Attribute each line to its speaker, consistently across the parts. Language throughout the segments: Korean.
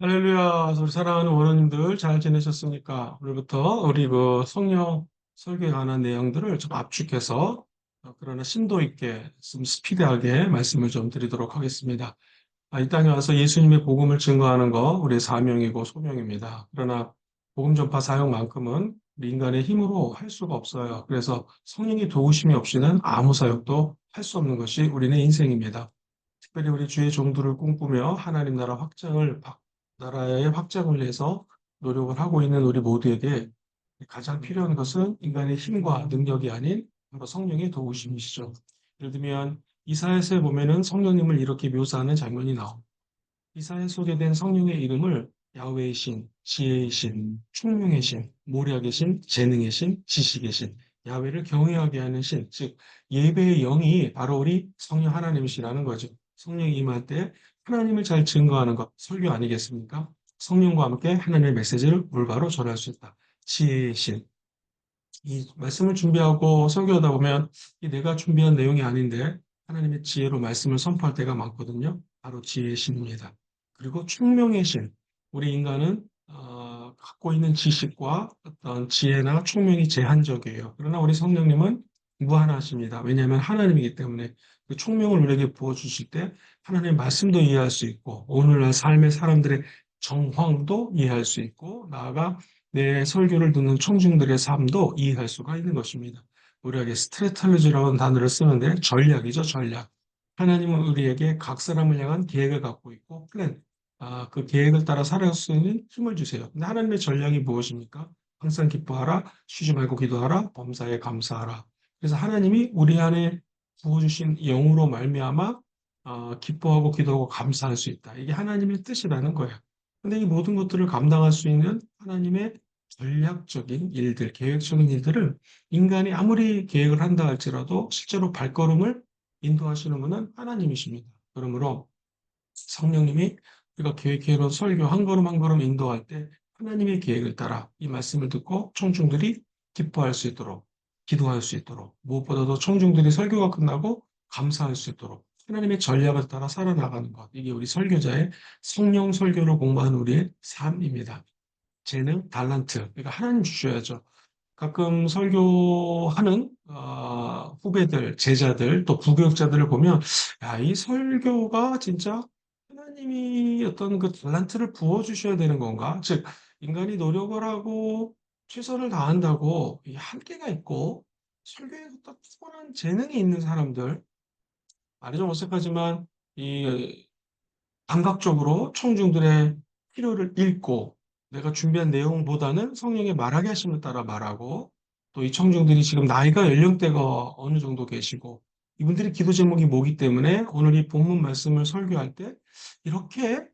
Speaker 1: 할렐루야, 우리 사랑하는 원로님들 잘 지내셨습니까? 오늘부터 우리 성령 설교에 관한 내용들을 좀 압축해서 그러나 심도 있게 좀 스피디하게 말씀을 좀 드리도록 하겠습니다. 이 땅에 와서 예수님의 복음을 증거하는 거 우리의 사명이고 소명입니다. 그러나 복음 전파 사역만큼은 우리 인간의 힘으로 할 수가 없어요. 그래서 성령의 도우심이 없이는 아무 사역도 할 수 없는 것이 우리의 인생입니다. 특별히 우리 주의 종들을 꿈꾸며 하나님 나라의 확장을 위해서 노력을 하고 있는 우리 모두에게 가장 필요한 것은 인간의 힘과 능력이 아닌 바로 성령의 도우심이시죠. 예를 들면 이사야서에 보면은 성령님을 이렇게 묘사하는 장면이 나옵니다. 이사야에 소개된 성령의 이름을 야훼의 신, 지혜의 신, 총명의 신, 모략의 신, 재능의 신, 지식의 신, 야훼를 경외하게 하는 신, 즉 예배의 영이 바로 우리 성령 하나님이시라는 거죠. 성령이 임할 때 하나님을 잘 증거하는 것, 설교 아니겠습니까? 성령과 함께 하나님의 메시지를 올바로 전할 수 있다. 지혜의 신. 이 말씀을 준비하고 설교하다 보면 이 내가 준비한 내용이 아닌데 하나님의 지혜로 말씀을 선포할 때가 많거든요. 바로 지혜의 신입니다. 그리고 총명의 신. 우리 인간은 갖고 있는 지식과 어떤 지혜나 총명이 제한적이에요. 그러나 우리 성령님은 무한하십니다. 왜냐하면 하나님이기 때문에 그 총명을 우리에게 부어주실 때 하나님의 말씀도 이해할 수 있고 오늘날 삶의 사람들의 정황도 이해할 수 있고 나아가 내 설교를 듣는 청중들의 삶도 이해할 수가 있는 것입니다. 우리에게 스트레텔로지라는 단어를 쓰는데 전략이죠, 전략. 하나님은 우리에게 각 사람을 향한 계획을 갖고 있고 플랜, 그 계획을 따라 살아갈 수 있는 힘을 주세요. 근데 하나님의 전략이 무엇입니까? 항상 기뻐하라, 쉬지 말고 기도하라, 범사에 감사하라. 그래서 하나님이 우리 안에 부어주신 영으로 말미암아 기뻐하고 기도하고 감사할 수 있다. 이게 하나님의 뜻이라는 거예요. 근데 이 모든 것들을 감당할 수 있는 하나님의 전략적인 일들, 계획적인 일들을 인간이 아무리 계획을 한다 할지라도 실제로 발걸음을 인도하시는 분은 하나님이십니다. 그러므로 성령님이 우리가 계획회로 설교 한 걸음 한 걸음 인도할 때 하나님의 계획을 따라 이 말씀을 듣고 청중들이 기뻐할 수 있도록, 기도할 수 있도록, 무엇보다도 청중들이 설교가 끝나고 감사할 수 있도록 하나님의 전략을 따라 살아나가는 것. 이게 우리 설교자의 성령 설교를 공부하는 우리의 삶입니다. 재능, 달란트. 그러니까 하나님 주셔야죠. 가끔 설교하는 후배들, 제자들, 또 부교육자들을 보면 야, 이 설교가 진짜 하나님이 어떤 그 달란트를 부어주셔야 되는 건가? 즉, 인간이 노력을 하고 최선을 다한다고 이 한계가 있고 설교에 어떤 특별한 재능이 있는 사람들, 말이 좀 어색하지만 이 감각적으로 청중들의 필요를 읽고 내가 준비한 내용보다는 성령의 말하게 하심을 따라 말하고 또 이 청중들이 지금 나이가 연령대가 어느 정도 계시고 이분들이 기도 제목이 뭐기 때문에 오늘 이 본문 말씀을 설교할 때 이렇게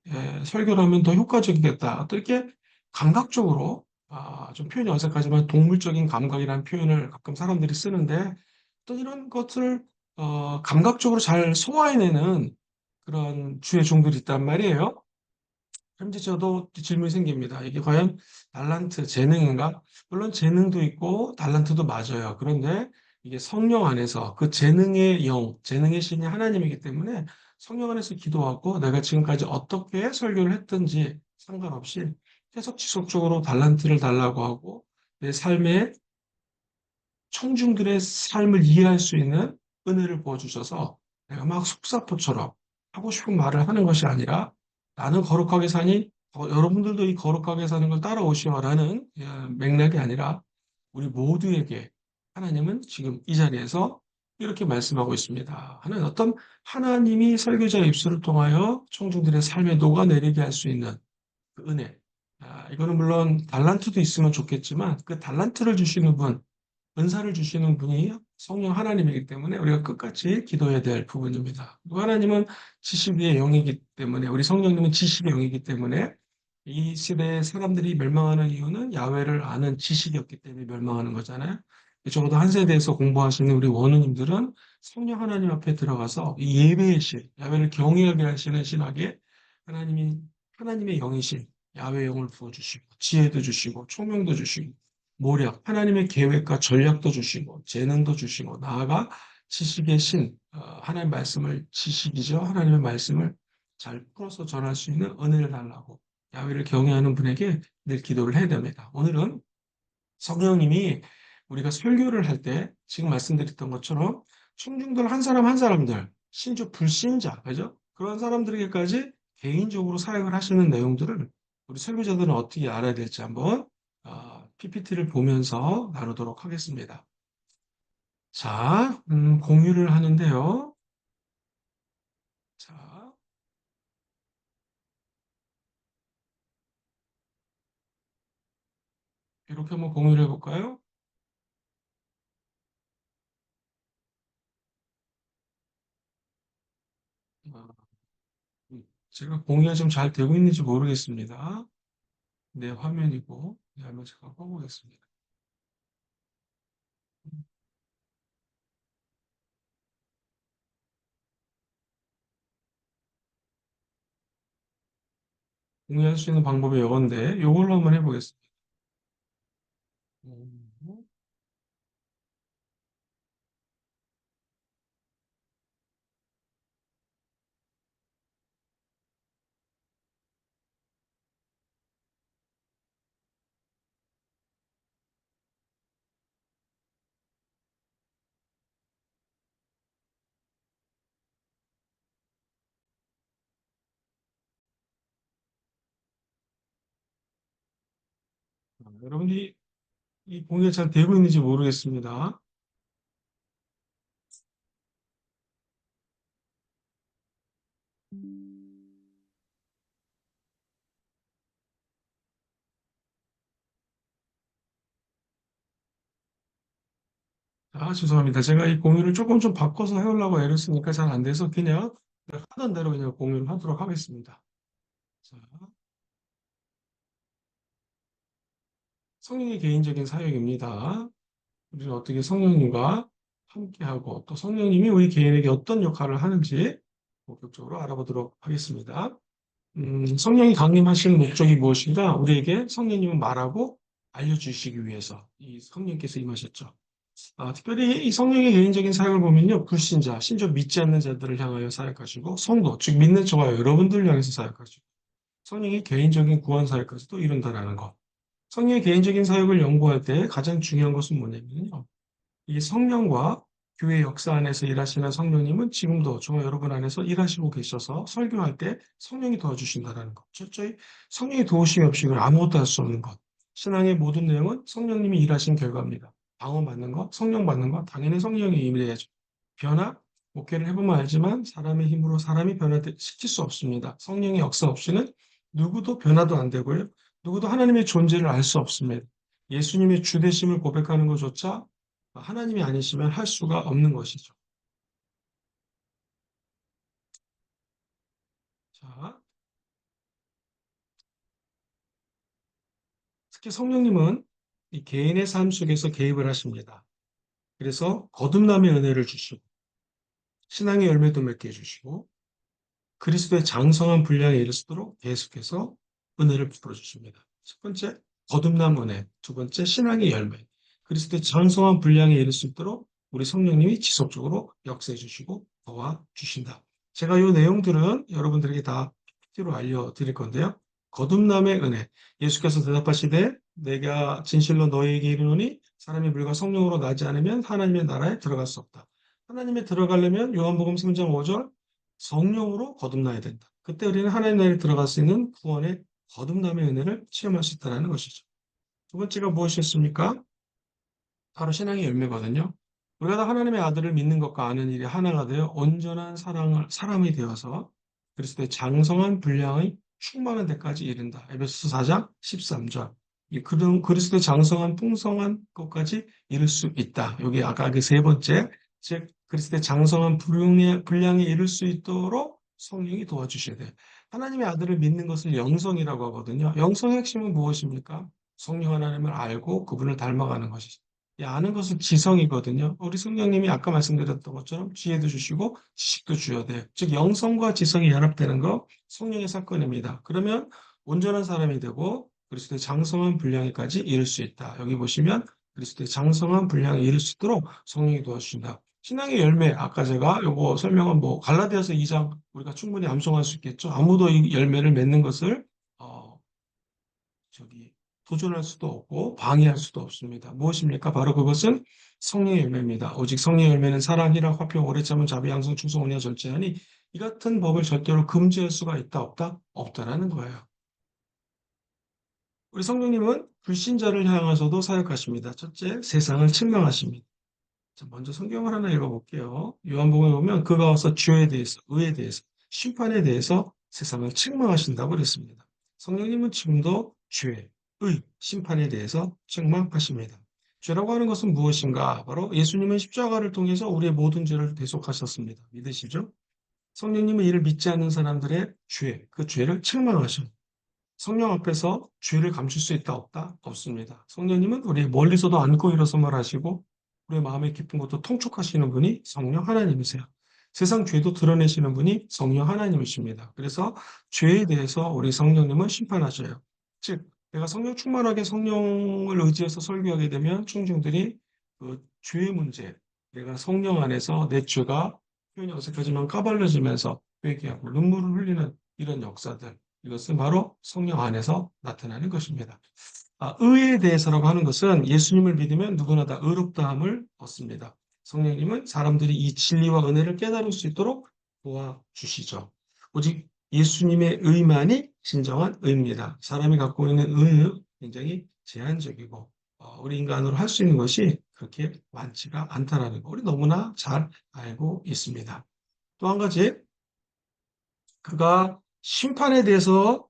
Speaker 1: 설교를 하면 더 효과적이겠다. 또 이렇게 감각적으로 좀 표현이 어색하지만 동물적인 감각이라는 표현을 가끔 사람들이 쓰는데 또 이런 것을 감각적으로 잘 소화해내는 그런 주의 종들이 있단 말이에요. 그럼 이제 저도 질문이 생깁니다. 이게 과연 달란트, 재능인가? 물론 재능도 있고 달란트도 맞아요. 그런데 이게 성령 안에서 그 재능의 영, 재능의 신이 하나님이기 때문에 성령 안에서 기도하고 내가 지금까지 어떻게 설교를 했든지 상관없이 계속 지속적으로 달란트를 달라고 하고 내 삶에 청중들의 삶을 이해할 수 있는 은혜를 부어주셔서 내가 막 속사포처럼 하고 싶은 말을 하는 것이 아니라 나는 거룩하게 사니 여러분들도 이 거룩하게 사는 걸 따라오시오라는 맥락이 아니라 우리 모두에게 하나님은 지금 이 자리에서 이렇게 말씀하고 있습니다. 하는 어떤 하나님이 설교자의 입술을 통하여 청중들의 삶에 녹아내리게 할 수 있는 그 은혜. 이거는 물론 달란트도 있으면 좋겠지만 그 달란트를 주시는 분, 은사를 주시는 분이 성령 하나님이기 때문에 우리가 끝까지 기도해야 될 부분입니다. 그리고 하나님은 지식의 영이기 때문에 우리 성령님은 지식의 영이기 때문에 이 시대의 사람들이 멸망하는 이유는 야훼를 아는 지식이 없기 때문에 멸망하는 거잖아요. 적어도 한 세대에서 공부하시는 우리 원우님들은 성령 하나님 앞에 들어가서 이 예배의 신, 야훼를 경외하게 하시는 신학에 하나님이 하나님의 영이신 야훼의 영을 부어주시고 지혜도 주시고 총명도 주시고 모략, 하나님의 계획과 전략도 주시고, 재능도 주시고, 나아가 지식의 신, 하나님의 말씀을, 지식이죠. 하나님의 말씀을 잘 풀어서 전할 수 있는 은혜를 달라고. 야훼를 경외하는 분에게 늘 기도를 해야 됩니다. 오늘은 성령님이 우리가 설교를 할 때 지금 말씀드렸던 것처럼 청중들 한 사람 한 사람들, 심지어 불신자, 그죠? 그런 사람들에게까지 개인적으로 사역을 하시는 내용들을 우리 설교자들은 어떻게 알아야 될지 한번 PPT를 보면서 나누도록 하겠습니다. 자, 공유를 하는데요. 자, 이렇게 한번 공유를 해볼까요? 아, 제가 공유가 좀 잘 되고 있는지 모르겠습니다. 내 화면이고, 네, 한번 제가 꺼보겠습니다. 공유할 수 있는 방법이 이건데, 이걸로 한번 해보겠습니다. 음, 여러분이 이 공유가 잘 되고 있는지 모르겠습니다. 죄송합니다. 제가 이 공유를 조금 좀 바꿔서 해오려고 애를 쓰니까 잘 안 돼서 그냥 하던 대로 그냥 공유를 하도록 하겠습니다. 자, 성령의 개인적인 사역입니다. 우리는 어떻게 성령님과 함께하고 또 성령님이 우리 개인에게 어떤 역할을 하는지 본격적으로 알아보도록 하겠습니다. 성령이 강림하시는 목적이 무엇인가? 우리에게 성령님은 말하고 알려주시기 위해서 이 성령께서 임하셨죠. 특별히 이 성령의 개인적인 사역을 보면요, 불신자, 심지어 믿지 않는 자들을 향하여 사역하시고, 성도, 즉 믿는 저와 여러분들을 향해서 사역하시고, 성령의 개인적인 구원 사역까지도 이룬다라는 것. 성령의 개인적인 사역을 연구할 때 가장 중요한 것은 뭐냐면요, 이 성령과 교회 역사 안에서 일하시는 성령님은 지금도 저와 여러분 안에서 일하시고 계셔서 설교할 때 성령이 도와주신다는 것. 철저히 성령의 도우심이 없이 는 아무것도 할 수 없는 것. 신앙의 모든 내용은 성령님이 일하신 결과입니다. 방언 받는 것, 성령 받는 것, 당연히 성령이 임해야죠. 변화, 목회를 해보면 알지만 사람의 힘으로 사람이 변화시킬 수 없습니다. 성령의 역사 없이는 누구도 변화도 안 되고요. 누구도 하나님의 존재를 알 수 없습니다. 예수님의 주되심을 고백하는 것조차 하나님이 아니시면 할 수가 없는 것이죠. 자, 특히 성령님은 이 개인의 삶 속에서 개입을 하십니다. 그래서 거듭남의 은혜를 주시고 신앙의 열매도 맺게 해주시고 그리스도의 장성한 분량에 이르도록 계속해서 은혜를 베풀어 주십니다. 첫 번째, 거듭남 은혜. 두 번째, 신앙의 열매. 그리스도의 장성한 분량에 이를 수 있도록 우리 성령님이 지속적으로 역사해 주시고 도와 주신다. 제가 이 내용들은 여러분들에게 다 PPT로 알려드릴 건데요. 거듭남의 은혜. 예수께서 대답하시되 내가 진실로 너희에게 이르노니 사람이 물과 성령으로 나지 않으면 하나님의 나라에 들어갈 수 없다. 하나님에 들어가려면 요한복음 3장 5절 성령으로 거듭나야 된다. 그때 우리는 하나님 나라에 들어갈 수 있는 구원의 거듭남의 은혜를 체험할 수 있다는 것이죠. 두 번째가 무엇이었습니까? 바로 신앙의 열매거든요. 우리가 다 하나님의 아들을 믿는 것과 아는 일이 하나가 되어 온전한 사람이 되어서 그리스도의 장성한 분량의 충만한 데까지 이른다. 에베소서 4장 13절. 이 그리스도의 장성한 풍성한 것까지 이룰 수 있다. 여기 아까 그 세 번째, 즉 그리스도의 장성한 분량에 이룰 수 있도록 성령이 도와주셔야 돼요. 하나님의 아들을 믿는 것을 영성이라고 하거든요. 영성의 핵심은 무엇입니까? 성령 하나님을 알고 그분을 닮아가는 것이죠. 이 아는 것은 지성이거든요. 우리 성령님이 아까 말씀드렸던 것처럼 지혜도 주시고 지식도 주어야 돼요. 즉 영성과 지성이 연합되는 거 성령의 사건입니다. 그러면 온전한 사람이 되고 그리스도의 장성한 분량에까지 이를 수 있다. 여기 보시면 그리스도의 장성한 분량에 이를 수 있도록 성령이 도와주신다. 신앙의 열매, 아까 제가 요거 설명은 갈라디아서 2장 우리가 충분히 암송할 수 있겠죠. 아무도 이 열매를 맺는 것을 저기 도전할 수도 없고 방해할 수도 없습니다. 무엇입니까? 바로 그것은 성령의 열매입니다. 오직 성령의 열매는 사랑, 희락, 화평, 오래 참음, 자비, 양성, 충성, 온유와 절제하니 이 같은 법을 절대로 금지할 수가 있다 없다? 없다라는 거예요. 우리 성령님은 불신자를 향하서도 사역하십니다. 첫째, 세상을 책망하십니다. 자, 먼저 성경을 하나 읽어볼게요. 요한복음에 보면 그가 와서 죄에 대해서, 의에 대해서, 심판에 대해서 세상을 책망하신다고 그랬습니다. 성령님은 지금도 죄, 의, 심판에 대해서 책망하십니다. 죄라고 하는 것은 무엇인가? 바로 예수님은 십자가를 통해서 우리의 모든 죄를 대속하셨습니다. 믿으시죠? 성령님은 이를 믿지 않는 사람들의 죄, 그 죄를 책망하셔. 성령 앞에서 죄를 감출 수 있다 없다? 없습니다. 성령님은 우리 멀리서도 안고 일어서말 하시고 우리의 마음의 깊은 것도 통촉하시는 분이 성령 하나님이세요. 세상 죄도 드러내시는 분이 성령 하나님이십니다. 그래서 죄에 대해서 우리 성령님은 심판하셔요. 즉, 내가 성령 충만하게 성령을 의지해서 설교하게 되면 청중들이 그 죄의 문제, 내가 성령 안에서 내 죄가 표현이 어색하지만 까발려지면서 회개하고 눈물을 흘리는 이런 역사들, 이것은 바로 성령 안에서 나타나는 것입니다. 의에 대해서라고 하는 것은 예수님을 믿으면 누구나 다 의롭다함을 얻습니다. 성령님은 사람들이 이 진리와 은혜를 깨달을 수 있도록 도와주시죠. 오직 예수님의 의만이 진정한 의입니다. 사람이 갖고 있는 의는 굉장히 제한적이고 우리 인간으로 할 수 있는 것이 그렇게 많지가 않다라는 거 우리 너무나 잘 알고 있습니다. 또 한 가지 그가 심판에 대해서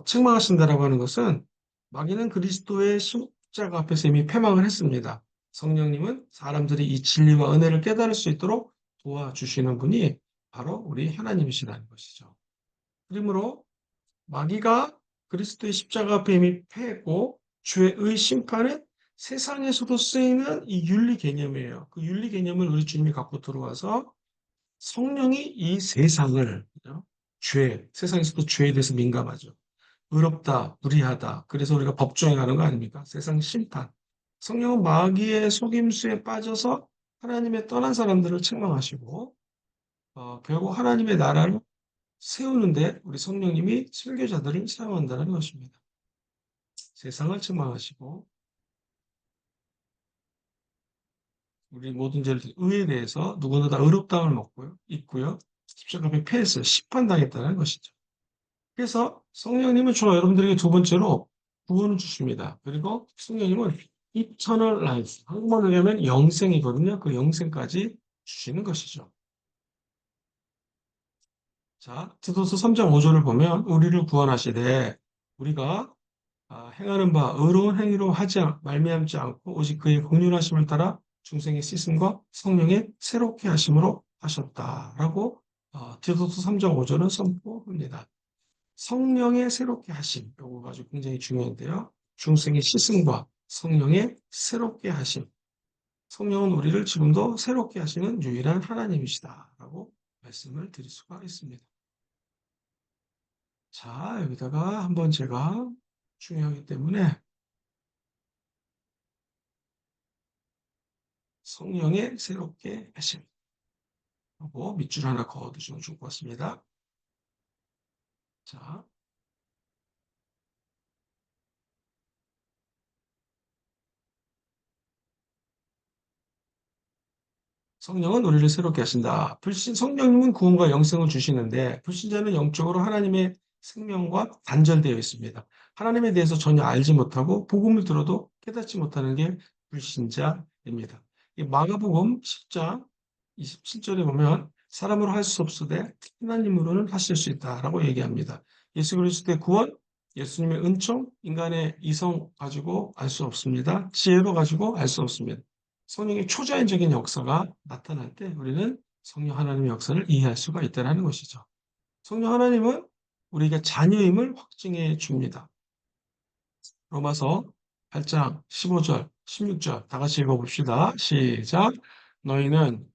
Speaker 1: 책망하신다라고 하는 것은 마귀는 그리스도의 십자가 앞에서 이미 패망을 했습니다. 성령님은 사람들이 이 진리와 은혜를 깨달을 수 있도록 도와주시는 분이 바로 우리 하나님이시라는 것이죠. 그러므로 마귀가 그리스도의 십자가 앞에 이미 패했고 죄의 심판은 세상에서도 쓰이는 이 윤리 개념이에요. 그 윤리 개념을 우리 주님이 갖고 들어와서 성령이 이 세상을 그죠? 세상에서도 죄에 대해서 민감하죠. 의롭다, 불의하다. 그래서 우리가 법정에 가는 거 아닙니까? 세상 심판. 성령은 마귀의 속임수에 빠져서 하나님의 떠난 사람들을 책망하시고 결국 하나님의 나라를 세우는데 우리 성령님이 설교자들을 사용한다는 것입니다. 세상을 책망하시고 우리 모든 죄를 의에 대해서 누구나 다 의롭다함을 먹고요, 있고요. 십자가에 패해서 심판당했다는 것이죠. 그래서 성령님은 저와 여러분들에게 두 번째로 구원을 주십니다. 그리고 성령님은 eternal life, 한국말로 하면 영생이거든요. 그 영생까지 주시는 것이죠. 자, 디도서 3장 5절을 보면 우리를 구원하시되 우리가 행하는 바 의로운 행위로 말미암지 않고 오직 그의 공륜하심을 따라 중생의 씻음과 성령의 새롭게 하심으로 하셨다라고 디도서 3장 5절은 선포합니다. 성령의 새롭게 하심, 요거 가지고 굉장히 중요한데요. 중생의 씻음과 성령의 새롭게 하심. 성령은 우리를 지금도 새롭게 하시는 유일한 하나님이시다라고 말씀을 드릴 수가 있습니다. 자, 여기다가 한번 제가 중요하기 때문에 성령의 새롭게 하심. 하고 밑줄 하나 그어두시면 좋을 것 같습니다. 자, 성령은 우리를 새롭게 하신다. 성령님은 구원과 영생을 주시는데 불신자는 영적으로 하나님의 생명과 단절되어 있습니다. 하나님에 대해서 전혀 알지 못하고 복음을 들어도 깨닫지 못하는 게 불신자입니다. 이 마가복음 10장 27절에 보면 사람으로 할 수 없으되 하나님으로는 하실 수 있다라고 얘기합니다. 예수 그리스도의 구원, 예수님의 은총, 인간의 이성 가지고 알 수 없습니다. 지혜로 가지고 알 수 없습니다. 성령의 초자연적인 역사가 나타날 때 우리는 성령 하나님의 역사를 이해할 수가 있다는 것이죠. 성령 하나님은 우리가 자녀임을 확증해 줍니다. 로마서 8장 15절, 16절 다 같이 읽어봅시다. 시작. 너희는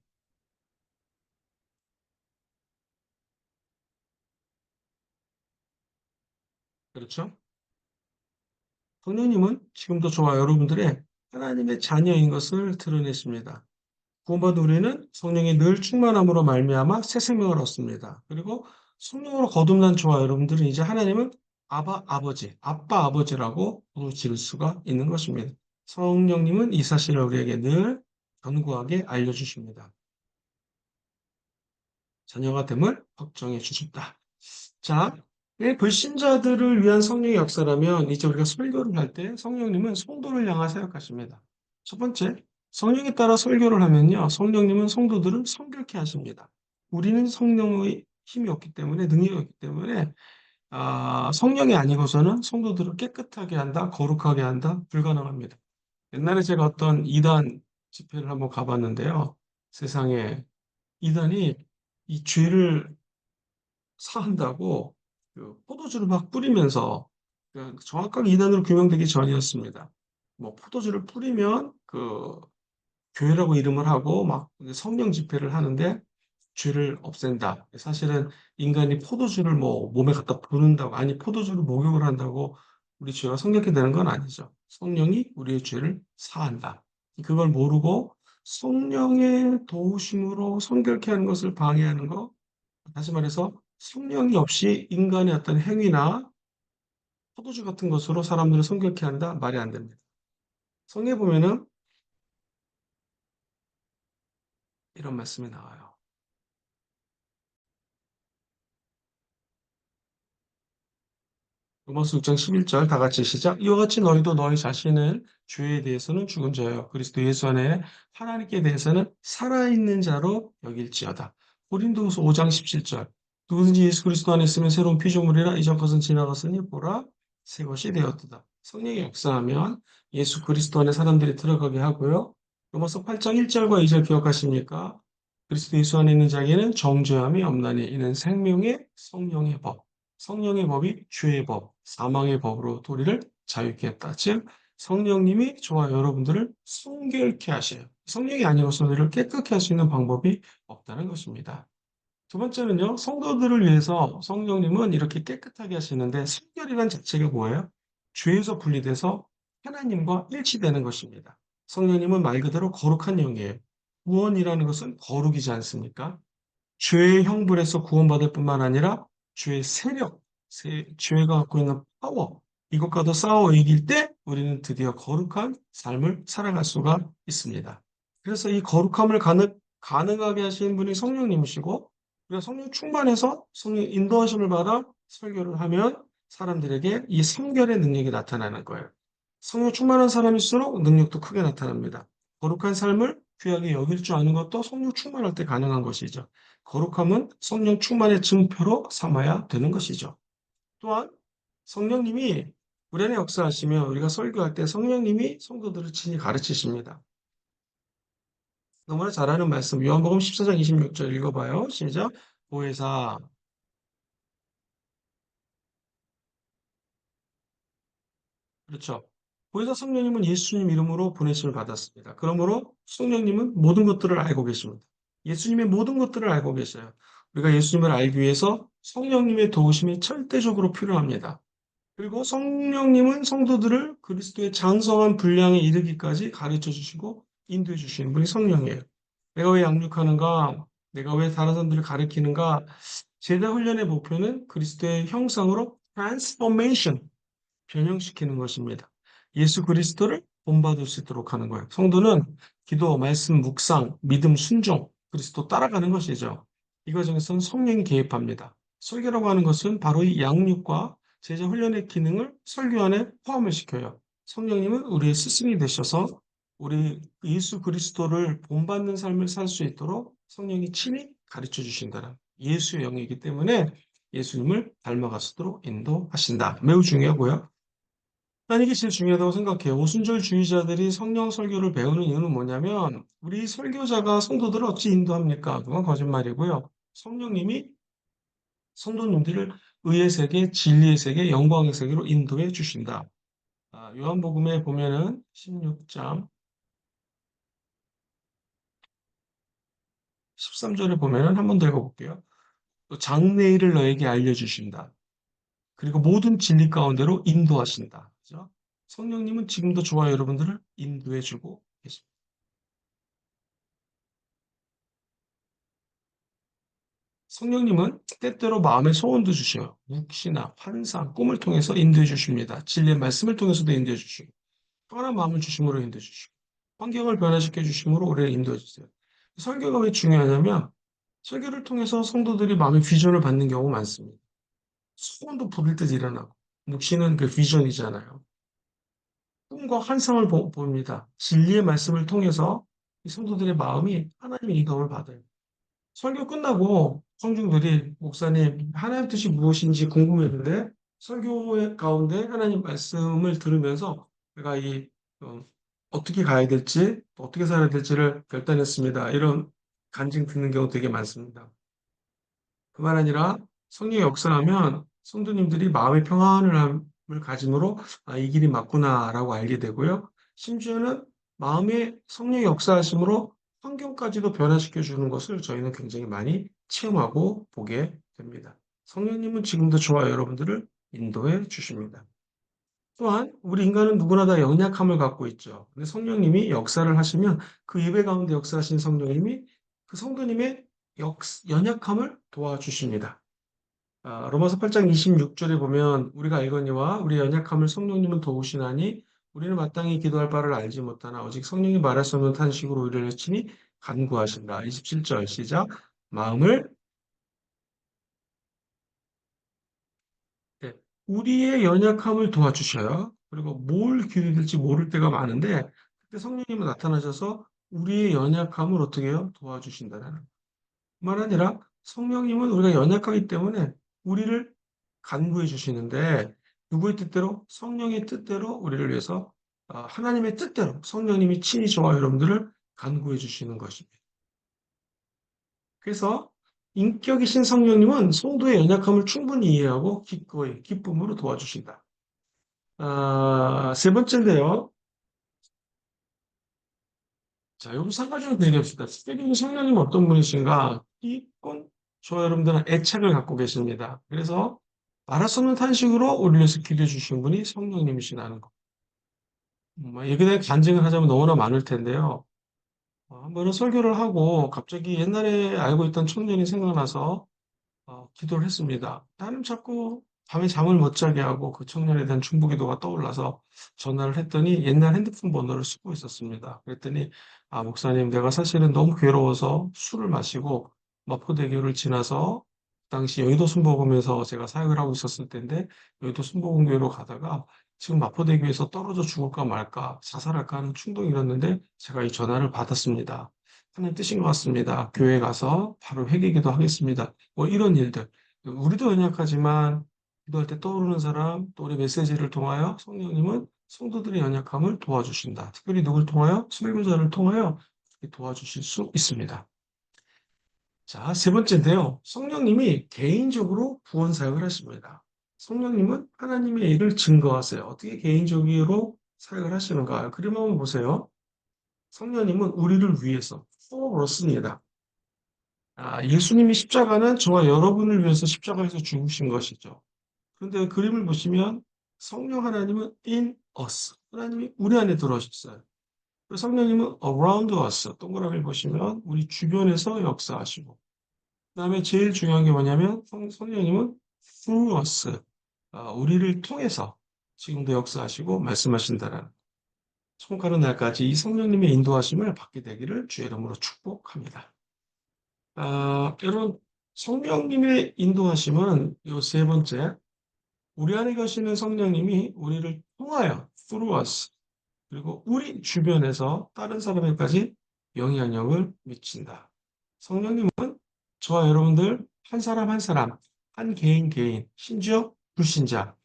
Speaker 1: 그렇죠? 성령님은 지금도 저와 여러분들의 하나님의 자녀인 것을 드러내십니다. 구원받은 우리는 성령이 늘 충만함으로 말미암아 새 생명을 얻습니다. 그리고 성령으로 거듭난 저와 여러분들은 이제 하나님은 아버지, 아빠, 아버지라고 부르실 수가 있는 것입니다. 성령님은 이 사실을 우리에게 늘 견고하게 알려주십니다. 자녀가 됨을 확정해 주십니다. 자, 이 불신자들을 위한 성령의 역사라면 이제 우리가 설교를 할 때 성령님은 성도를 향하 사역하십니다. 첫 번째, 성령에 따라 설교를 하면요. 성령님은 성도들을 성결케 하십니다. 우리는 성령의 힘이 없기 때문에, 능력이 없기 때문에 성령이 아니고서는 성도들을 깨끗하게 한다, 거룩하게 한다, 불가능합니다. 옛날에 제가 어떤 이단 집회를 한번 가봤는데요. 세상에 이단이 이 죄를 사한다고 그 포도주를 막 뿌리면서 정확하게 이단으로 규명되기 전이었습니다. 뭐 포도주를 뿌리면 그 교회라고 이름을 하고 막 성령 집회를 하는데 죄를 없앤다. 사실은 인간이 포도주를 뭐 몸에 갖다 부는다고, 아니 포도주를 목욕을 한다고 우리 죄가 성결케 되는 건 아니죠. 성령이 우리의 죄를 사한다. 그걸 모르고 성령의 도우심으로 성결케 하는 것을 방해하는 것, 다시 말해서 성령이 없이 인간의 어떤 행위나 포도주 같은 것으로 사람들을 성결케 한다? 말이 안 됩니다. 성경에 보면은 이런 말씀이 나와요. 로마서 6장 11절 다 같이 시작. 이와 같이 너희도 너희 자신은 죄에 대해서는 죽은 자요. 그리스도 예수 안에 하나님께 대해서는 살아있는 자로 여길지어다. 고린도후서 5장 17절. 누구든지 예수 그리스도 안에 있으면 새로운 피조물이라 이전 것은 지나갔으니 보라 새 것이 되었도다. 성령이 역사하면 예수 그리스도 안에 사람들이 들어가게 하고요. 로마서 8장 1절과 2절 기억하십니까? 그리스도 예수 안에 있는 자에게는 정죄함이 없나니 이는 생명의 성령의 법. 성령의 법이 죄의 법, 사망의 법으로 우리를 자유케 했다. 즉 성령님이 저와 여러분들을 성결케 하셔요. 성령이 아니고서 우리를 깨끗게 할 수 있는 방법이 없다는 것입니다. 두 번째는요, 성도들을 위해서 성령님은 이렇게 깨끗하게 하시는데 성결이란 자체가 뭐예요? 죄에서 분리돼서 하나님과 일치되는 것입니다. 성령님은 말 그대로 거룩한 영이에요. 구원이라는 것은 거룩이지 않습니까? 죄의 형벌에서 구원받을 뿐만 아니라 죄의 세력, 죄가 갖고 있는 파워, 이것과도 싸워 이길 때 우리는 드디어 거룩한 삶을 살아갈 수가 있습니다. 그래서 이 거룩함을 가능하게 하시는 분이 성령님이시고, 우리가 성령 충만해서 성령 인도하심을 받아 설교를 하면 사람들에게 이 성결의 능력이 나타나는 거예요. 성령 충만한 사람일수록 능력도 크게 나타납니다. 거룩한 삶을 귀하게 여길 줄 아는 것도 성령 충만할 때 가능한 것이죠. 거룩함은 성령 충만의 증표로 삼아야 되는 것이죠. 또한 성령님이 우리 안에 역사하시며 우리가 설교할 때 성령님이 성도들을 친히 가르치십니다. 너무나 잘 아는 말씀 요한복음 14장 26절 읽어봐요. 시작. 보혜사. 그렇죠. 보혜사 성령님은 예수님 이름으로 보내심을 받았습니다. 그러므로 성령님은 모든 것들을 알고 계십니다. 예수님의 모든 것들을 알고 계셔요. 우리가 예수님을 알기 위해서 성령님의 도우심이 절대적으로 필요합니다. 그리고 성령님은 성도들을 그리스도의 장성한 분량에 이르기까지 가르쳐 주시고 인도해 주시는 분이 성령이에요. 내가 왜 양육하는가? 내가 왜 다른 사람들을 가르치는가? 제자 훈련의 목표는 그리스도의 형상으로 transformation, 변형시키는 것입니다. 예수 그리스도를 본받을 수 있도록 하는 거예요. 성도는 기도, 말씀, 묵상, 믿음, 순종, 그리스도 따라가는 것이죠. 이 과정에서는 성령이 개입합니다. 설교라고 하는 것은 바로 이 양육과 제자 훈련의 기능을 설교 안에 포함을 시켜요. 성령님은 우리의 스승이 되셔서 우리 예수 그리스도를 본받는 삶을 살 수 있도록 성령이 친히 가르쳐 주신다는 예수의 영이기 때문에 예수님을 닮아갈 수 있도록 인도하신다. 매우 중요하고요. 난 이게 제일 중요하다고 생각해요. 오순절주의자들이 성령 설교를 배우는 이유는 뭐냐면 우리 설교자가 성도들을 어찌 인도합니까? 그건 거짓말이고요. 성령님이 성도님들을 의의 세계, 진리의 세계, 영광의 세계로 인도해 주신다. 요한복음에 보면은 16장 13절에 보면은 한 번 더 읽어볼게요. 또 장래일을 너에게 알려주신다. 그리고 모든 진리 가운데로 인도하신다. 그죠? 성령님은 지금도 저와 여러분들을 인도해 주고 계십니다. 성령님은 때때로 마음의 소원도 주셔요. 묵시나 환상, 꿈을 통해서 인도해 주십니다. 진리의 말씀을 통해서도 인도해 주시고, 편한 마음을 주심으로 인도해 주시고, 환경을 변화시켜 주심으로 우리를 인도해 주세요. 설교가 왜 중요하냐면, 설교를 통해서 성도들이 마음의 비전을 받는 경우가 많습니다. 소원도 부를 듯 일어나고, 묵시는 그 비전이잖아요. 꿈과 환상을 봅니다. 진리의 말씀을 통해서 이 성도들의 마음이 하나님의 인도를 받아요. 설교 끝나고 성중들이 목사님 하나님 뜻이 무엇인지 궁금했는데 설교의 가운데 하나님 말씀을 들으면서 제가 어, 어떻게 가야 될지 어떻게 살아야 될지를 결단했습니다. 이런 간증 듣는 경우 되게 많습니다. 그만 아니라 성령의 역사하면 성도님들이 마음의 평안을 가짐으로 아, 이 길이 맞구나라고 알게 되고요. 심지어는 마음의 성령의 역사하심으로 환경까지도 변화시켜 주는 것을 저희는 굉장히 많이 체험하고 보게 됩니다. 성령님은 지금도 저와 여러분들을 인도해 주십니다. 또한 우리 인간은 누구나 다 연약함을 갖고 있죠. 근데 성령님이 역사를 하시면 그 예배 가운데 역사하신 성령님이 그 성도님의 연약함을 도와주십니다. 로마서 8장 26절에 보면 우리가 알거니와 우리 연약함을 성령님은 도우시나니 우리는 마땅히 기도할 바를 알지 못하나 오직 성령이 말할 수 없는 탄식으로 우리를 친히 간구하신다. 27절 시작. 마음을 네, 우리의 연약함을 도와주셔요. 그리고 뭘 기도해야 될지 모를 때가 많은데 그때 성령님은 나타나셔서 우리의 연약함을 어떻게 해요? 도와주신다는 말 아니라 성령님은 우리가 연약하기 때문에 우리를 간구해 주시는데 누구의 뜻대로? 성령의 뜻대로 우리를 위해서 하나님의 뜻대로 성령님이 친히 저와 여러분들을 간구해 주시는 것입니다. 그래서 인격이신 성령님은 성도의 연약함을 충분히 이해하고 기꺼이 기쁨으로 도와주신다. 세 번째인데요. 자, 여기서 한 가지만 얘기합시다. 스테빈 성령님 어떤 분이신가? 이건 저와 여러분들은 애착을 갖고 계십니다. 그래서 말할 수 없는 탄식으로 우리를 위해서 기도해 주신 분이 성령님이시라는 거. 여기에 대해 간증을 하자면 너무나 많을 텐데요. 한 번은 설교를 하고 갑자기 옛날에 알고 있던 청년이 생각나서 기도를 했습니다. 나는 자꾸 밤에 잠을 못 자게 하고 그 청년에 대한 중보기도가 떠올라서 전화를 했더니 옛날 핸드폰 번호를 쓰고 있었습니다. 그랬더니 목사님 내가 사실은 너무 괴로워서 술을 마시고 마포대교를 지나서 당시 여의도 순복음에서 제가 사역을 하고 있었을 때인데 여의도 순복음교회로 가다가 지금 마포대교에서 떨어져 죽을까 말까 자살할까 하는 충동이 일었는데 제가 이 전화를 받았습니다. 하나님 뜻인 것 같습니다. 교회 가서 바로 회개기도 하겠습니다. 뭐 이런 일들. 우리도 연약하지만 기도할 때 떠오르는 사람, 또 우리 메시지를 통하여 성령님은 성도들의 연약함을 도와주신다. 특별히 누굴 통하여? 설교자를 통하여 도와주실 수 있습니다. 자, 세 번째인데요. 성령님이 개인적으로 구원 사역을 하십니다. 성령님은 하나님의 일을 증거하세요. 어떻게 개인적으로 사역을 하시는가? 그림 한번 보세요. 성령님은 우리를 위해서, for us입니다. 예수님이 십자가는 저와 여러분을 위해서 십자가에서 죽으신 것이죠. 그런데 그림을 보시면 성령 하나님은 in us. 하나님이 우리 안에 들어오셨어요. 그리고 성령님은 around us. 동그라미를 보시면 우리 주변에서 역사하시고. 그다음에 제일 중요한 게 뭐냐면 성령님은 through us. 우리를 통해서 지금도 역사하시고 말씀하신다는 손가는 날까지 이 성령님의 인도하심을 받게 되기를 주의 이름으로 축복합니다. 여러분, 성령님의 인도하심은 요 세 번째, 우리 안에 계시는 성령님이 우리를 통하여, through us, 그리고 우리 주변에서 다른 사람에게까지 영향력을 미친다. 성령님은 저와 여러분들 한 사람 한 사람, 한 개인 개인, 심지어 불신자,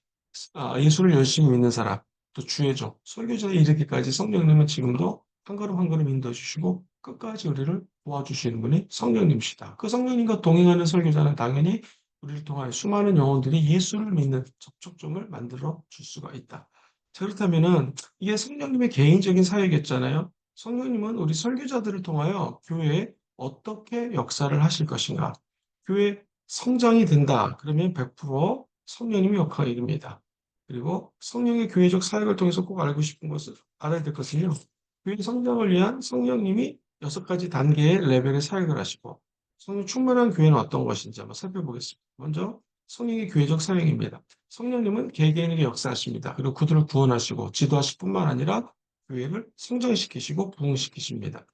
Speaker 1: 예수를 열심히 믿는 사람, 또 주의종, 설교자에 이르기까지 성령님은 지금도 한 걸음 한 걸음 인도해 주시고 끝까지 우리를 도와주시는 분이 성령님이시다. 그 성령님과 동행하는 설교자는 당연히 우리를 통하여 수많은 영혼들이 예수를 믿는 접촉점을 만들어 줄 수가 있다. 자, 그렇다면은 이게 성령님의 개인적인 사역이었잖아요. 성령님은 우리 설교자들을 통하여 교회에 어떻게 역사를 하실 것인가? 교회 성장이 된다. 그러면 100% 성령님의 역할입니다. 그리고 성령의 교회적 사역을 통해서 꼭 알고 싶은 것을 알아야 될 것은요. 교회 성장을 위한 성령님이 6가지 단계의 레벨의 사역을 하시고 성령 충만한 교회는 어떤 것인지 한번 살펴보겠습니다. 먼저 성령의 교회적 사명입니다. 성령님은 개개인에게 역사하십니다. 그리고 그들을 구원하시고 지도하실 뿐만 아니라 교회를 성장시키시고 부흥시키십니다.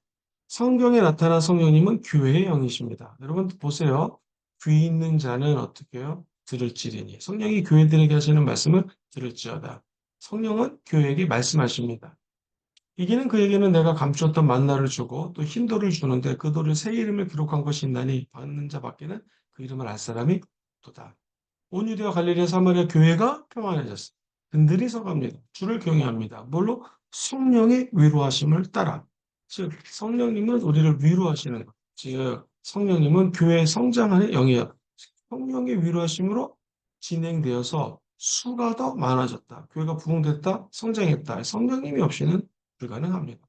Speaker 1: 성경에 나타난 성령님은 교회의 영이십니다. 여러분 보세요. 귀 있는 자는 어떻게 해요? 들을지리니. 성령이 교회들에게 하시는 말씀을 들을지어다. 성령은 교회에게 말씀하십니다. 이기는 그에게는 내가 감추었던 만나를 주고 또 흰 돌을 주는데 그 돌을 새 이름을 기록한 것이 있나니 받는 자밖에는 그 이름을 알 사람이 없도다. 온 유대와 갈릴리와 사마리아 교회가 평안해졌어. 그들이 서갑니다. 주를 경외합니다. 뭘로? 성령의 위로하심을 따라. 즉 성령님은 우리를 위로하시는 것. 즉 성령님은 교회 성장하는 영이야. 성령의 위로하심으로 진행되어서 수가 더 많아졌다. 교회가 부흥됐다, 성장했다. 성령님이 없이는 불가능합니다.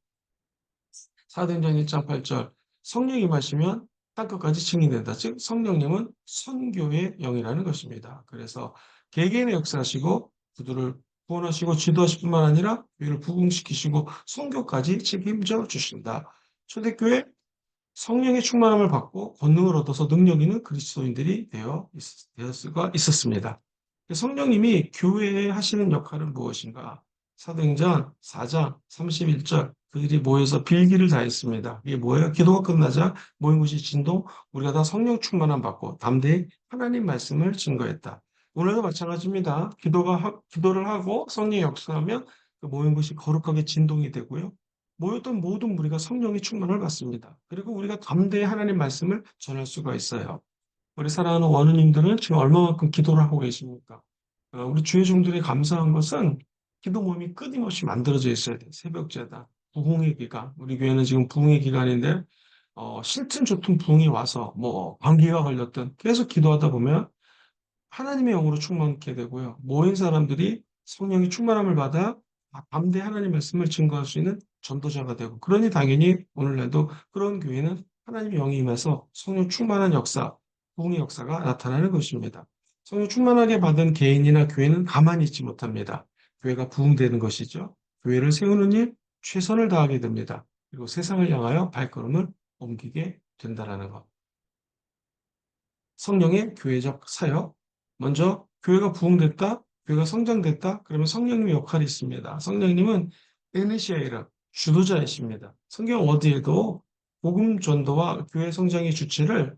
Speaker 1: 사도행전 1장 8절 성령이 마시면 땅끝까지 증인된다. 즉 성령님은 선교의 영이라는 것입니다. 그래서 개개인의 역사하시고 그들을 구원하시고 지도하실 뿐만 아니라 교회를 부흥시키시고 선교까지 책임져 주신다. 초대교회 성령의 충만함을 받고 권능을 얻어서 능력 있는 그리스도인들이 되었을 수가 있었습니다. 성령님이 교회에 하시는 역할은 무엇인가? 사도행전 4장 31절 그들이 모여서 빌기를 다했습니다. 이게 뭐예요? 기도가 끝나자 모인 곳이 진동, 우리가 다 성령 충만함 받고 담대히 하나님 말씀을 증거했다. 오늘도 마찬가지입니다. 기도를 하고 성령이 역사하면 그 모인 곳이 거룩하게 진동이 되고요. 모였던 모든 무리가 성령의 충만을 받습니다. 그리고 우리가 담대히 하나님 말씀을 전할 수가 있어요. 우리 사랑하는 원우님들은 지금 얼마만큼 기도를 하고 계십니까? 우리 주의 종들이 감사한 것은 기도 모임이 끊임없이 만들어져 있어야 돼요. 새벽제다, 부흥의 기간. 우리 교회는 지금 부흥의 기간인데 싫든 좋든 부흥이 와서 뭐 감기가 걸렸든 계속 기도하다 보면 하나님의 영으로 충만케 되고요. 모인 사람들이 성령의 충만함을 받아 담대히 하나님 말씀을 증거할 수 있는 전도자가 되고 그러니 당연히 오늘날도 그런 교회는 하나님의 영이 임해서 성령 충만한 역사, 부흥의 역사가 나타나는 것입니다. 성령 충만하게 받은 개인이나 교회는 가만히 있지 못합니다. 교회가 부흥되는 것이죠. 교회를 세우는 일, 최선을 다하게 됩니다. 그리고 세상을 향하여 발걸음을 옮기게 된다는 것. 성령의 교회적 사역. 먼저 교회가 부흥됐다, 교회가 성장됐다. 그러면 성령님의 역할이 있습니다. 성령님은 이니시에이터, 주도자이십니다. 성경 어디에도 복음 전도와 교회 성장의 주체를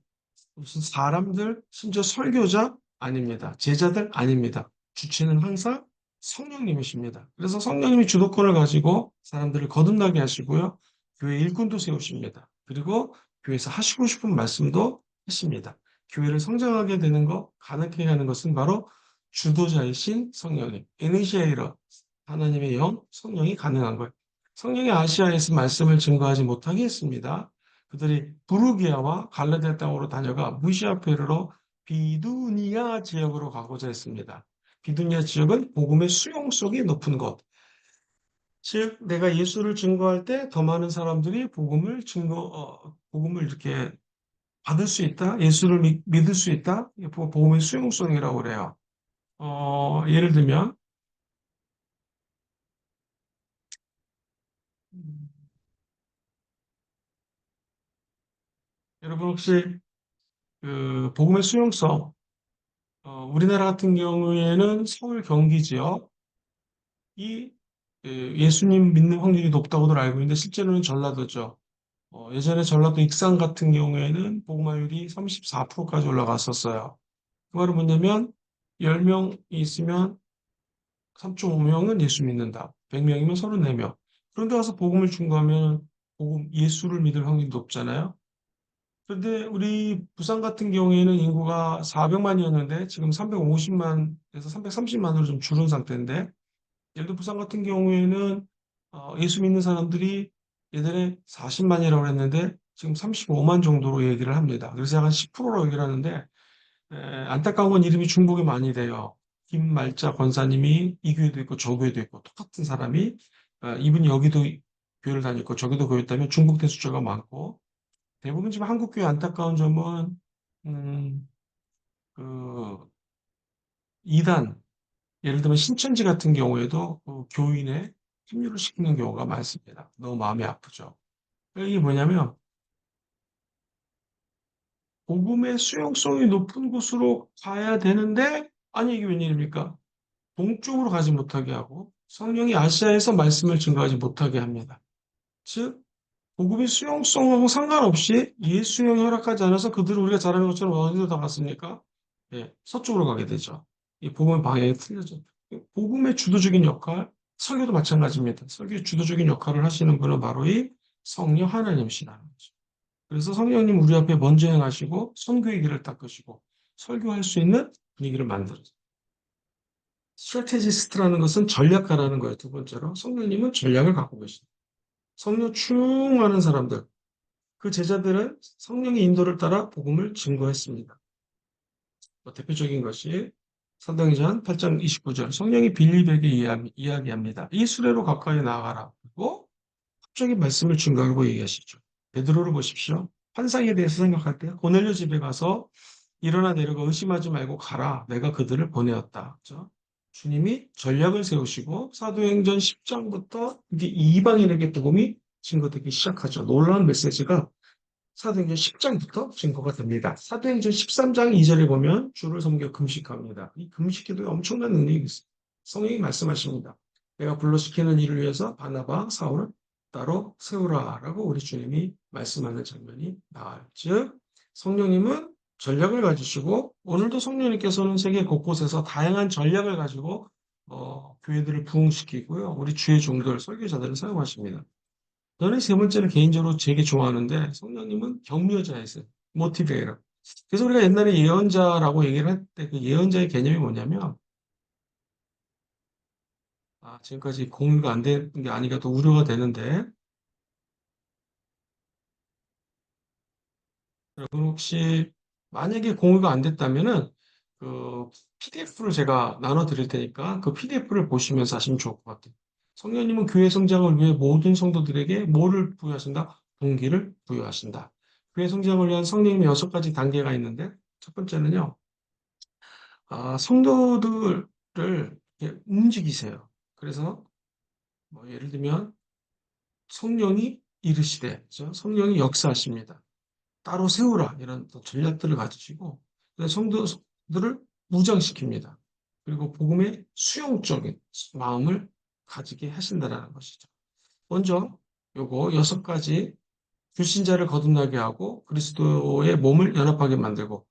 Speaker 1: 무슨 사람들, 심지어 설교자 아닙니다. 제자들 아닙니다. 주체는 항상 성령님이십니다. 그래서 성령님이 주도권을 가지고 사람들을 거듭나게 하시고요. 교회 일꾼도 세우십니다. 그리고 교회에서 하시고 싶은 말씀도 하십니다. 교회를 성장하게 되는 것, 가능하게 하는 것은 바로 주도자이신 성령님, 이니시에이터, 하나님의 영, 성령이 가능한 거예요. 성령이 아시아에서 말씀을 증거하지 못하게 했습니다. 그들이 부르기아와 갈라디아 땅으로 다녀가 무시아페르로 비두니아 지역으로 가고자 했습니다. 비두니아 지역은 복음의 수용성이 높은 곳. 즉, 내가 예수를 증거할 때 더 많은 사람들이 복음을 이렇게 받을 수 있다, 예수를 믿을 수 있다, 이게 복음의 수용성이라고 그래요. 예를 들면, 음, 여러분 혹시 그 복음의 수용성, 우리나라 같은 경우에는 서울 경기 지역, 이 예수님 믿는 확률이 높다고들 알고 있는데 실제로는 전라도죠. 예전에 전라도 익산 같은 경우에는 복음화율이 34%까지 올라갔었어요. 그 말은 뭐냐면 10명이 있으면 3.5명은 예수 믿는다. 100명이면 34명. 그런데 가서 복음을 중거하면 예수를 믿을 확률이 높잖아요. 그런데 우리 부산 같은 경우에는 인구가 400만이었는데 지금 350만에서 330만으로 좀 줄은 상태인데 예를 들어 부산 같은 경우에는 예수 믿는 사람들이 예전에 40만이라고 했는데 지금 35만 정도로 얘기를 합니다. 그래서 약 한 10%로 얘기를 하는데 안타까운 건 이름이 중복이 많이 돼요. 김말자 권사님이 이 교회도 있고 저 교회도 있고 똑같은 사람이 이분이 여기도 교회를 다녔고 저기도 교회였다면 중복된 숫자가 많고 대부분 지금 한국 교회 안타까운 점은 음, 그 이단 예를 들면 신천지 같은 경우에도 교인에 합류를 시키는 경우가 많습니다. 너무 마음이 아프죠. 이게 뭐냐면 복음의 수용성이 높은 곳으로 가야 되는데, 아니, 이게 웬일입니까? 동쪽으로 가지 못하게 하고, 성령이 아시아에서 말씀을 증거하지 못하게 합니다. 즉, 복음의 수용성하고 상관없이 예수형 허락하지 않아서 그들을 우리가 잘 아는 것처럼 어디로 다 갔습니까? 예, 서쪽으로 가게 되죠. 이 복음의 방향이 틀려져. 복음의 주도적인 역할, 설교도 마찬가지입니다. 설교의 주도적인 역할을 하시는 분은 바로 이 성령 하나님이시라는 거죠. 그래서 성령님 우리 앞에 먼저 행하시고 선교의 길을 닦으시고 설교할 수 있는 분위기를 만들어서 스트레테지스트라는 것은 전략가라는 거예요. 두 번째로 성령님은 전략을 갖고 계십니다. 성령 충만한 사람들, 그 제자들은 성령의 인도를 따라 복음을 증거했습니다. 대표적인 것이 사도행전 8장 29절 성령이 빌립에게 이야기합니다. 이 수레로 가까이 나아가라. 그리고 갑자기 말씀을 증거하고 얘기하시죠. 베드로를 보십시오. 환상에 대해서 생각할 때 고넬료 집에 가서 일어나 내려가 의심하지 말고 가라. 내가 그들을 보내었다. 그렇죠? 주님이 전략을 세우시고 사도행전 10장부터 이게 이방인에게 복음이 증거되기 시작하죠. 놀라운 메시지가 사도행전 10장부터 증거가 됩니다. 사도행전 13장 2절에 보면 주를 섬겨 금식합니다. 이 금식기도에 엄청난 능력이 있습니다. 성령이 말씀하십니다. 내가 불러시키는 일을 위해서 바나바, 사울을 따로 세우라라고 우리 주님이 말씀하는 장면이 나와요. 즉 성령님은 전략을 가지시고 오늘도 성령님께서는 세계 곳곳에서 다양한 전략을 가지고 교회들을 부흥시키고요. 우리 주의 종들, 설교자들을 사용하십니다. 저는 세 번째는 개인적으로 되게 좋아하는데 성령님은 격려자이세요. 모티베이터. 그래서 우리가 옛날에 예언자라고 얘기를 할 때 그 예언자의 개념이 뭐냐면 지금까지 공유가 안 된 게 아니가 또 우려가 되는데 여러분 혹시 만약에 공유가 안 됐다면은 그 PDF를 제가 나눠 드릴 테니까 그 PDF를 보시면서 하시면 좋을 것 같아요. 성령님은 교회 성장을 위해 모든 성도들에게 뭐를 부여하신다? 동기를 부여하신다. 교회 성장을 위한 성령님의 6가지 단계가 있는데 첫 번째는요. 성도들을 이렇게 움직이세요. 그래서 뭐 예를 들면 성령이 이르시되 그죠? 성령이 역사하십니다. 따로 세우라 이런 또 전략들을 가지시고 성도들을 무장시킵니다. 그리고 복음의 수용적인 마음을 가지게 하신다라는 것이죠. 먼저 요거 6가지 불신자를 거듭나게 하고 그리스도의 몸을 연합하게 만들고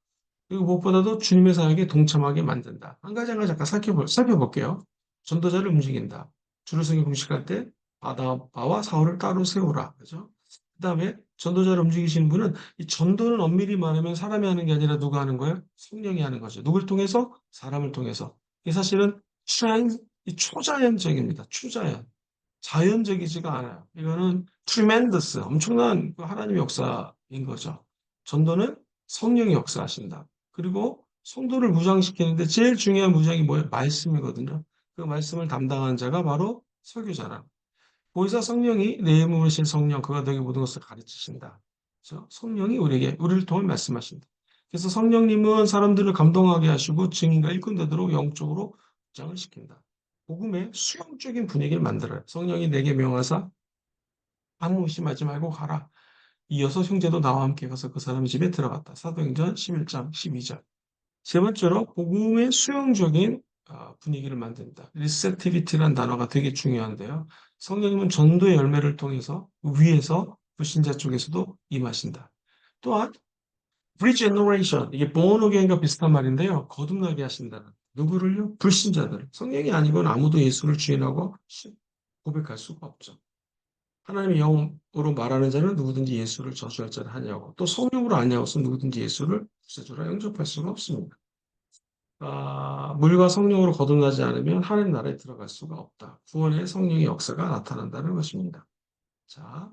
Speaker 1: 그리고 무엇보다도 주님의 사역에 동참하게 만든다. 한 가지 한 가지 잠깐 살펴볼게요. 전도자를 움직인다. 주를 섬기 금식할 때 바나바와 사울을 따로 세우라. 그죠? 그 다음에 전도자를 움직이시는 분은 이 전도는 엄밀히 말하면 사람이 하는 게 아니라 누가 하는 거예요? 성령이 하는 거죠. 누굴 통해서? 사람을 통해서. 이 사실은 초자연적입니다. 초자연. 자연적이지가 않아요. 이거는 tremendous, 엄청난 그 하나님의 역사인 거죠. 전도는 성령이 역사하신다. 그리고 성도를 무장시키는데 제일 중요한 무장이 뭐예요? 말씀이거든요. 그 말씀을 담당한 자가 바로 설교자라. 보혜사 성령이 내 몸이신 성령, 그가 너에게 모든 것을 가르치신다. 그래서 성령이 우리를 통해 말씀하신다. 그래서 성령님은 사람들을 감동하게 하시고 증인과 일꾼 되도록 영적으로 무장을 시킨다. 복음의 수용적인 분위기를 만들어요. 성령이 내게 명하사 아무 의심하지 말고 가라. 이어서 형제도 나와 함께 가서 그 사람 집에 들어갔다. 사도행전 11장 12절. 세 번째로 복음의 수용적인 분위기를 만든다. 리셉티비티라는 단어가 되게 중요한데요. 성령님은 전도의 열매를 통해서 위에서 불신자 쪽에서도 임하신다. 또한 regeneration, 이게 born again과 비슷한 말인데요. 거듭나게 하신다는. 누구를요? 불신자들. 성령이 아니고는 아무도 예수를 주인하고 고백할 수가 없죠. 하나님의 영으로 말하는 자는 누구든지 예수를 저주할 자를 하냐고. 또 성령으로 아니하고서 누구든지 예수를 구세주라 영접할 수가 없습니다. 물과 성령으로 거듭나지 않으면 하나님 나라에 들어갈 수가 없다. 구원의 성령의 역사가 나타난다는 것입니다. 자,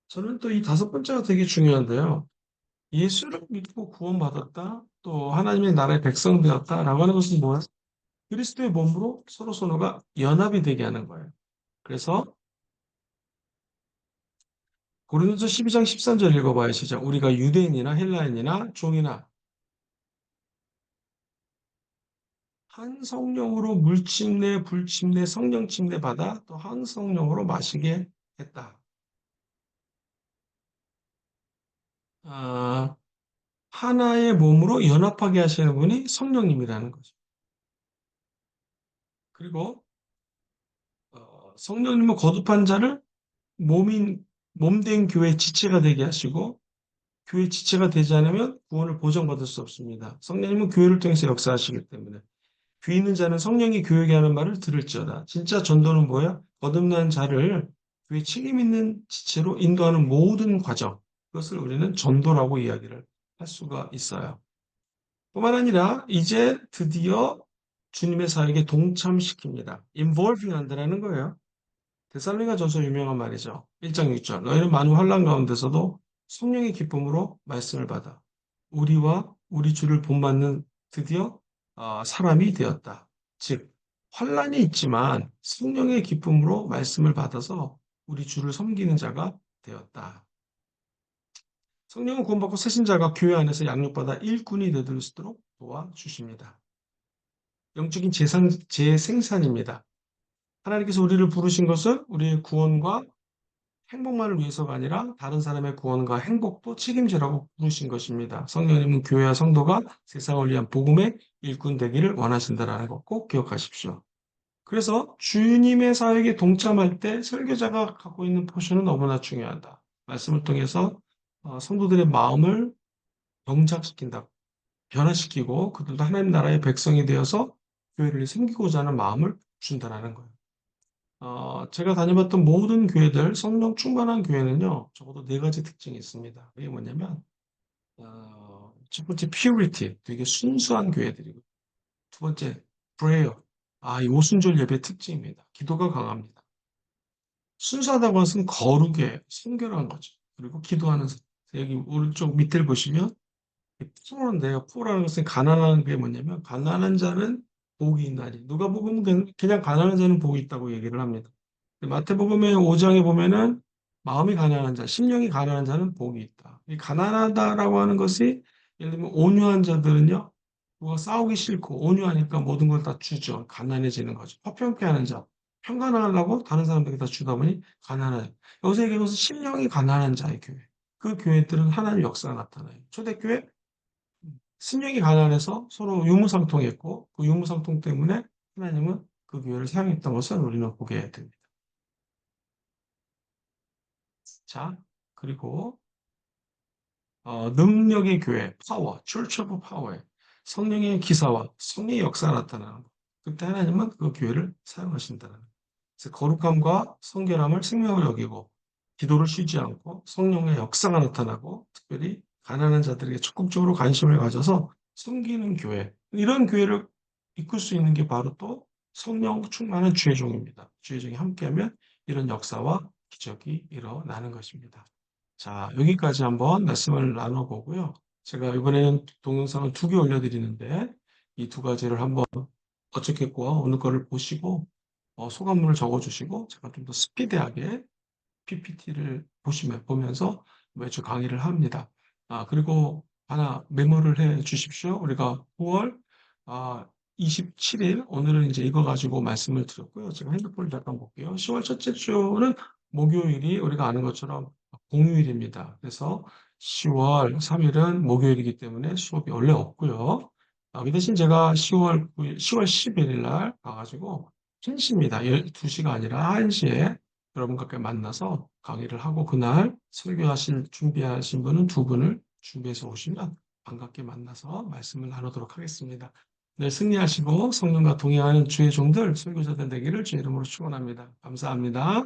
Speaker 1: 저는 또 이 5번째가 되게 중요한데요. 예수를 믿고 구원받았다, 또 하나님의 나라의 백성 되었다라고 하는 것은 뭐야? 그리스도의 몸으로 서로가 연합이 되게 하는 거예요. 그래서 고린도서 12장 13절 읽어봐요. 시작. 우리가 유대인이나 헬라인이나 종이나 한 성령으로 물침례, 불침례, 성령 침례 받아 또 한 성령으로 마시게 했다. 아, 하나의 몸으로 연합하게 하시는 분이 성령님이라는 거죠. 그리고 성령님은 거듭한 자를 몸인 몸된 교회 지체가 되게 하시고 교회 지체가 되지 않으면 구원을 보장받을 수 없습니다. 성령님은 교회를 통해서 역사하시기 때문에 귀 있는 자는 성령이 교회에게 하는 말을 들을지어다. 진짜 전도는 뭐야? 거듭난 자를 교회 책임 있는 지체로 인도하는 모든 과정. 그것을 우리는 전도라고 이야기를 할 수가 있어요. 뿐만 아니라 이제 드디어 주님의 사역에 동참시킵니다. involving 한다는 거예요. 데살로니가전서 유명한 말이죠. 1장 6절. 너희는 많은 환난 가운데서도 성령의 기쁨으로 말씀을 받아 우리와 우리 주를 본받는 드디어 사람이 되었다. 즉 환난이 있지만 성령의 기쁨으로 말씀을 받아서 우리 주를 섬기는 자가 되었다. 성령은 구원받고 새신 자가 교회 안에서 양육받아 일꾼이 되들 수 있도록 도와주십니다. 영적인 재생산입니다. 하나님께서 우리를 부르신 것은 우리의 구원과 행복만을 위해서가 아니라 다른 사람의 구원과 행복도 책임지라고 부르신 것입니다. 성령님은 교회와 성도가 세상을 위한 복음의 일꾼 되기를 원하신다는 것 꼭 기억하십시오. 그래서 주님의 사역에 동참할 때 설교자가 갖고 있는 포션은 너무나 중요하다. 말씀을 통해서 성도들의 마음을 영작시킨다. 변화시키고 그들도 하나님 나라의 백성이 되어서 교회를 섬기고자 하는 마음을 준다는 거예요. 제가 다녀봤던 모든 교회들, 성령 충만한 교회는요, 적어도 네 가지 특징이 있습니다. 그게 뭐냐면, 첫 번째, purity, 되게 순수한 교회들이고, 두 번째, prayer, 이 오순절 예배 특징입니다. 기도가 강합니다. 순수하다고 하는 것은 거룩에 순결한 거죠. 그리고 기도하는, 여기 오른쪽 밑을 보시면, 푸른데요. 푸라는 것은 가난한 게 뭐냐면, 가난한 자는 복이 있나니. 누가복음은 그냥 가난한 자는 복이 있다고 얘기를 합니다. 마태복음의 5장에 보면은 마음이 가난한 자, 심령이 가난한 자는 복이 있다. 이 가난하다라고 하는 것이 예를 들면 온유한 자들은요, 누가 싸우기 싫고 온유하니까 모든 걸 다 주죠. 가난해지는 거죠. 화평케 하는 자, 평안하려고 다른 사람들에게 다 주다 보니 가난해요. 여기서 얘기하는 것은 심령이 가난한 자의 교회. 그 교회들은 하나님의 역사가 나타나요. 초대교회 심령이 가난해서 서로 유무상통했고 그 유무상통 때문에 하나님은 그 교회를 사용했던 것을 우리는 보게 됩니다. 자, 그리고 능력의 교회, 파워, Church of Power에 성령의 기사와 성령의 역사가 나타나는 것. 그때 하나님은 그 교회를 사용하신다는 것. 그래서 거룩함과 성결함을 생명을 여기고 기도를 쉬지 않고 성령의 역사가 나타나고 특별히 가난한 자들에게 적극적으로 관심을 가져서 섬기는 교회. 이런 교회를 이끌 수 있는 게 바로 또 성령 충만한 주의 종입니다. 주의 종이 함께하면 이런 역사와 기적이 일어나는 것입니다. 자, 여기까지 한번 말씀을 나눠보고요. 제가 이번에는 동영상을 2개 올려드리는데 이 두 가지를 한번 어떻겠고 어느 거를 보시고 소감문을 적어주시고 제가 좀 더 스피디하게 PPT를 보면서 매주 강의를 합니다. 그리고 하나 메모를 해 주십시오. 우리가 9월 27일, 오늘은 이제 이거 가지고 말씀을 드렸고요. 제가 핸드폰을 잠깐 볼게요. 10월 첫째 주는 목요일이 우리가 아는 것처럼 공휴일입니다. 그래서 10월 3일은 목요일이기 때문에 수업이 원래 없고요. 그 대신 제가 10월 9일, 10월 11일 날 가가지고 1시입니다. 12시가 아니라 1시에 여러분과 함께 만나서 강의를 하고 그날 준비하신 분은 두 분을 준비해서 오시면 반갑게 만나서 말씀을 나누도록 하겠습니다. 늘 승리하시고 성령과 동행하는 주의 종들, 설교자들 되기를 주의 이름으로 축원합니다. 감사합니다.